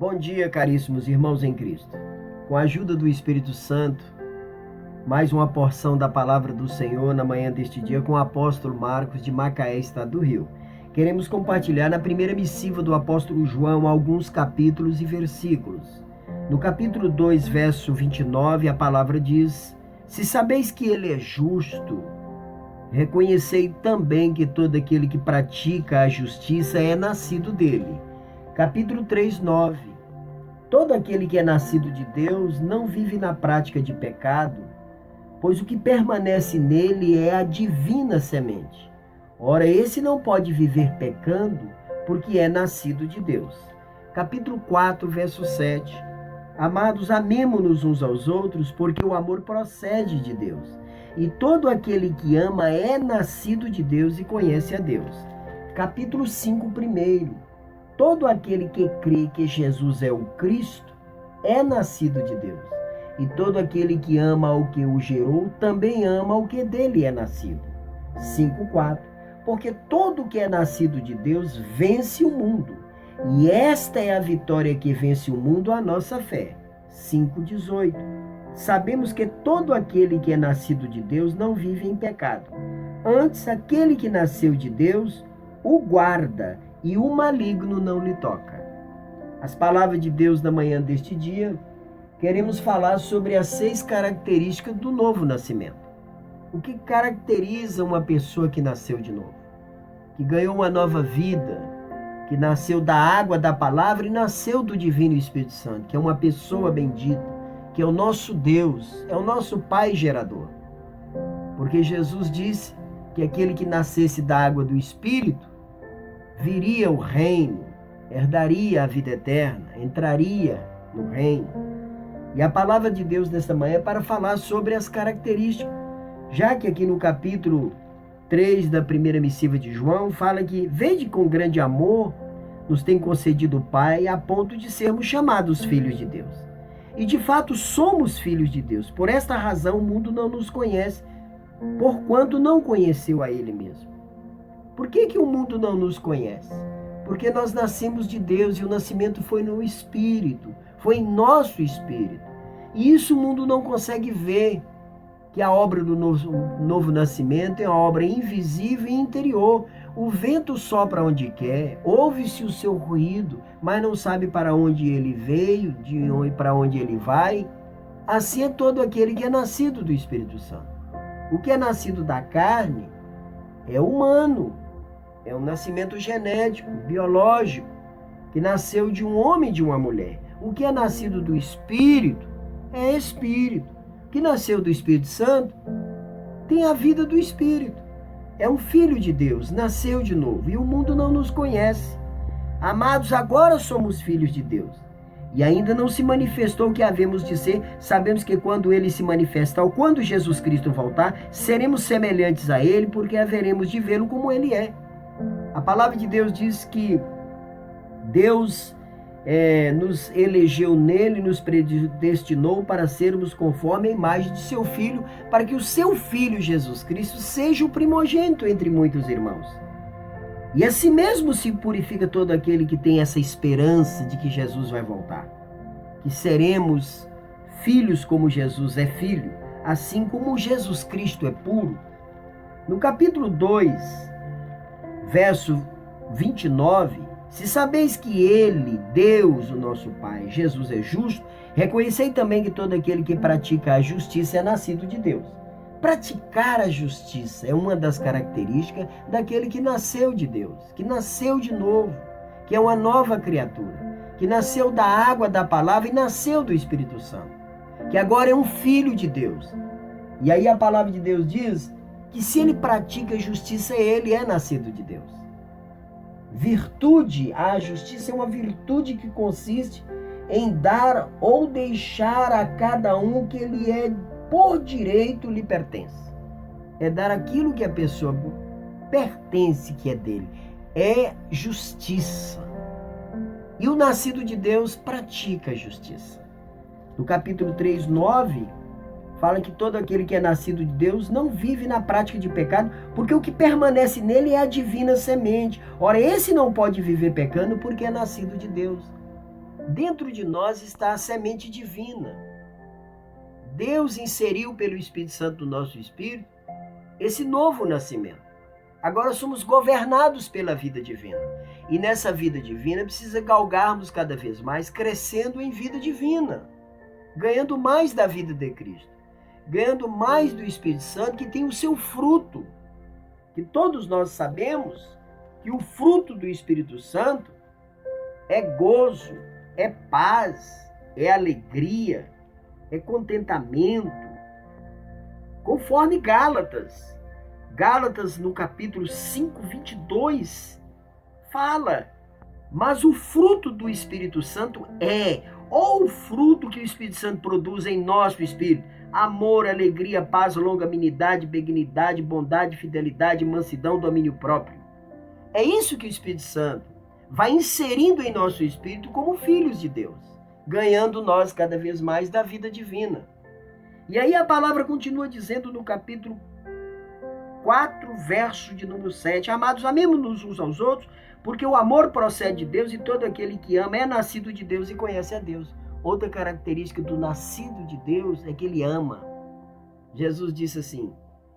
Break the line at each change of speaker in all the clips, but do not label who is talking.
Bom dia, caríssimos irmãos em Cristo. Com a ajuda do Espírito Santo, mais uma porção da palavra do Senhor na manhã deste dia com o apóstolo Marcos de Macaé, estado do Rio. Queremos compartilhar na primeira missiva do apóstolo João alguns capítulos e versículos. No capítulo 2, verso 29, a palavra diz: Se sabeis que ele é justo, reconhecei também que todo aquele que pratica a justiça é nascido dele. Capítulo 3, 9. Todo aquele que é nascido de Deus não vive na prática de pecado, pois o que permanece nele é a divina semente. Ora, esse não pode viver pecando, porque é nascido de Deus. Capítulo 4, verso 7. Amados, amemo-nos uns aos outros, porque o amor procede de Deus. E todo aquele que ama é nascido de Deus e conhece a Deus. Capítulo 5, 1. Todo aquele que crê que Jesus é o Cristo é nascido de Deus. E todo aquele que ama ao que o gerou também ama ao que dele é nascido. 5:4. Porque todo que é nascido de Deus vence o mundo. E esta é a vitória que vence o mundo, a nossa fé. 5:18. Sabemos que todo aquele que é nascido de Deus não vive em pecado. Antes, aquele que nasceu de Deus o guarda, e o maligno não lhe toca. As palavras de Deus na manhã deste dia, queremos falar sobre as 6 características do novo nascimento. O que caracteriza uma pessoa que nasceu de novo, que ganhou uma nova vida, que nasceu da água da palavra e nasceu do Divino Espírito Santo, que é uma pessoa bendita, que é o nosso Deus, é o nosso Pai gerador. Porque Jesus disse que aquele que nascesse da água do Espírito viria o reino, herdaria a vida eterna, entraria no reino. E a palavra de Deus nesta manhã é para falar sobre as características, já que aqui no capítulo 3 da primeira missiva de João fala que vede com grande amor nos tem concedido o Pai a ponto de sermos chamados filhos de Deus. E de fato somos filhos de Deus. Por esta razão o mundo não nos conhece, porquanto não conheceu a Ele mesmo. Por que o mundo não nos conhece? Porque nós nascemos de Deus e o nascimento foi no Espírito, foi em nosso Espírito. E isso o mundo não consegue ver, que a obra do novo nascimento é uma obra invisível e interior. O vento sopra onde quer, ouve-se o seu ruído, mas não sabe para onde ele veio, para onde ele vai. Assim é todo aquele que é nascido do Espírito Santo. O que é nascido da carne é humano, é um nascimento genético, biológico, que nasceu de um homem e de uma mulher. O que é nascido do Espírito é Espírito. O que nasceu do Espírito Santo tem a vida do Espírito. É um filho de Deus, nasceu de novo, e o mundo não nos conhece. Amados, agora somos filhos de Deus. E ainda não se manifestou o que havemos de ser. Sabemos que quando ele se manifestar, ou quando Jesus Cristo voltar, seremos semelhantes a ele, porque haveremos de vê-lo como ele é. A palavra de Deus diz que Deus nos elegeu nele, nos predestinou para sermos conforme a imagem de seu Filho, para que o seu Filho Jesus Cristo seja o primogênito entre muitos irmãos. E assim mesmo se purifica todo aquele que tem essa esperança de que Jesus vai voltar. Que seremos filhos como Jesus é filho, assim como Jesus Cristo é puro. No capítulo 2, verso 29, se sabeis que ele, Deus, o nosso Pai, Jesus é justo, reconhecei também que todo aquele que pratica a justiça é nascido de Deus. Praticar a justiça é uma das características daquele que nasceu de Deus, que nasceu de novo, que é uma nova criatura, que nasceu da água da palavra e nasceu do Espírito Santo, que agora é um filho de Deus. E aí a palavra de Deus diz que se ele pratica a justiça, ele é nascido de Deus. Virtude, a justiça é uma virtude que consiste em dar ou deixar a cada um que ele é por direito lhe pertence. É dar aquilo que a pessoa pertence, que é dele. É justiça. E o nascido de Deus pratica a justiça. No capítulo 3, 9, fala que todo aquele que é nascido de Deus não vive na prática de pecado, porque o que permanece nele é a divina semente. Ora, esse não pode viver pecando porque é nascido de Deus. dentro de nós está a semente divina. Deus inseriu pelo Espírito Santo no nosso espírito esse novo nascimento. Agora somos governados pela vida divina. E nessa vida divina precisa galgarmos cada vez mais, crescendo em vida divina, ganhando mais da vida de Cristo, ganhando mais do Espírito Santo, que tem o seu fruto. Que todos nós sabemos que o fruto do Espírito Santo é gozo, é paz, é alegria, é contentamento. Conforme Gálatas no capítulo 5, 22, fala, mas o fruto do Espírito Santo ou o fruto que o Espírito Santo produz em nosso espírito: amor, alegria, paz, longanimidade, benignidade, bondade, fidelidade, mansidão, domínio próprio. É isso que o Espírito Santo vai inserindo em nosso espírito como filhos de Deus, ganhando nós cada vez mais da vida divina. E aí a palavra continua dizendo no capítulo 4, verso de número 7, amados, amemos-nos uns aos outros, porque o amor procede de Deus, e todo aquele que ama é nascido de Deus e conhece a Deus. Outra característica do nascido de Deus é que ele ama. Jesus disse assim,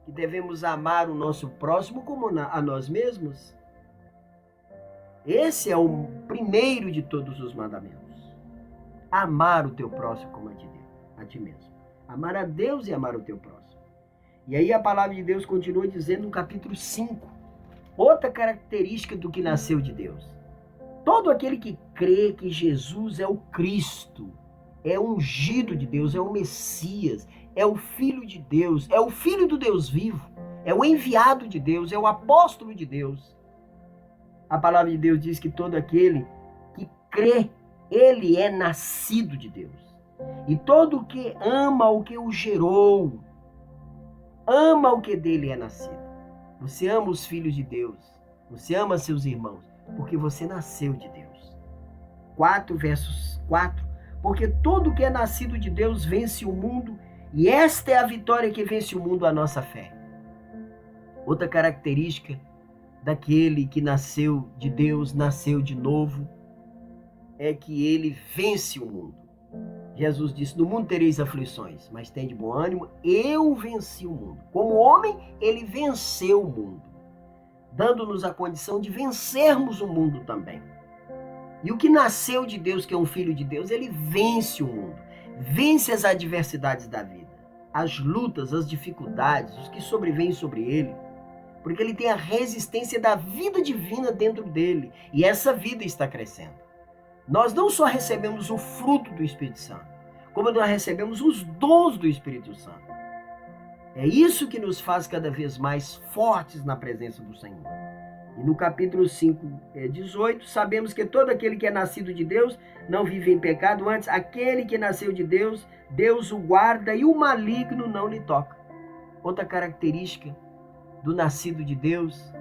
que devemos amar o nosso próximo como a nós mesmos. Esse é o primeiro de todos os mandamentos. Amar o teu próximo como a ti mesmo. Amar a Deus e amar o teu próximo. E aí a palavra de Deus continua dizendo no capítulo 5, outra característica do que nasceu de Deus. Todo aquele que crê que Jesus é o Cristo, é o ungido de Deus, é o Messias, é o Filho de Deus, é o Filho do Deus vivo, é o enviado de Deus, é o apóstolo de Deus. A palavra de Deus diz que todo aquele que crê, ele é nascido de Deus. E todo o que ama o que o gerou, ama o que dele é nascido. Você ama os filhos de Deus, você ama seus irmãos, porque você nasceu de Deus. 4, versos 4, porque todo que é nascido de Deus vence o mundo, e esta é a vitória que vence o mundo, a nossa fé. Outra característica daquele que nasceu de Deus, nasceu de novo, é que ele vence o mundo. Jesus disse, no mundo tereis aflições, mas tem de bom ânimo, eu venci o mundo. Como homem, ele venceu o mundo, dando-nos a condição de vencermos o mundo também. E o que nasceu de Deus, que é um filho de Deus, ele vence o mundo, vence as adversidades da vida, as lutas, as dificuldades, os que sobrevêm sobre ele, porque ele tem a resistência da vida divina dentro dele, e essa vida está crescendo. Nós não só recebemos o fruto do Espírito Santo, como nós recebemos os dons do Espírito Santo. É isso que nos faz cada vez mais fortes na presença do Senhor. E no capítulo 5, 18, sabemos que todo aquele que é nascido de Deus não vive em pecado, antes aquele que nasceu de Deus, Deus o guarda e o maligno não lhe toca. Outra característica do nascido de Deus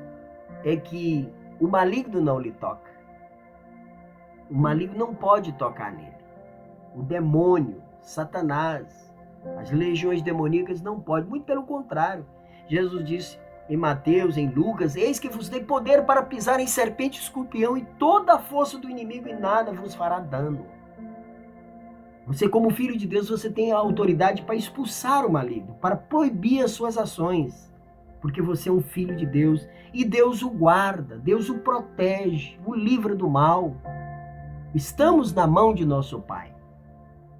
é que o maligno não lhe toca. O maligno não pode tocar nele. O demônio, Satanás, as legiões demoníacas não podem. Muito pelo contrário. Jesus disse em Mateus, em Lucas, eis que vos dei poder para pisar em serpente e escorpião e toda a força do inimigo, e nada vos fará dano. Você, como filho de Deus, você tem a autoridade para expulsar o maligno, para proibir as suas ações. Porque você é um filho de Deus e Deus o guarda, Deus o protege, o livra do mal. Estamos na mão de nosso Pai.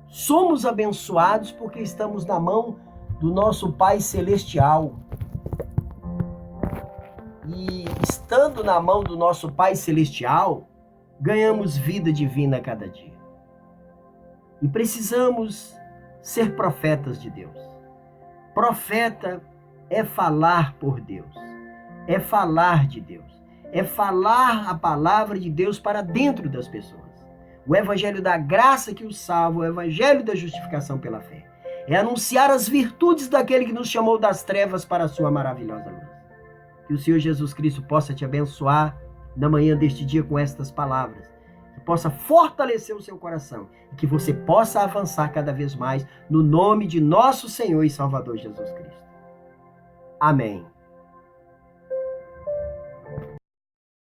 Somos abençoados porque estamos na mão do nosso Pai Celestial. E estando na mão do nosso Pai Celestial, ganhamos vida divina a cada dia. E precisamos ser profetas de Deus. Profeta é falar por Deus, é falar de Deus, é falar a palavra de Deus para dentro das pessoas. O evangelho da graça que os salva, o evangelho da justificação pela fé. É anunciar as virtudes daquele que nos chamou das trevas para a sua maravilhosa luz. Que o Senhor Jesus Cristo possa te abençoar na manhã deste dia com estas palavras. Que possa fortalecer o seu coração. E que você possa avançar cada vez mais no nome de nosso Senhor e Salvador Jesus Cristo. Amém.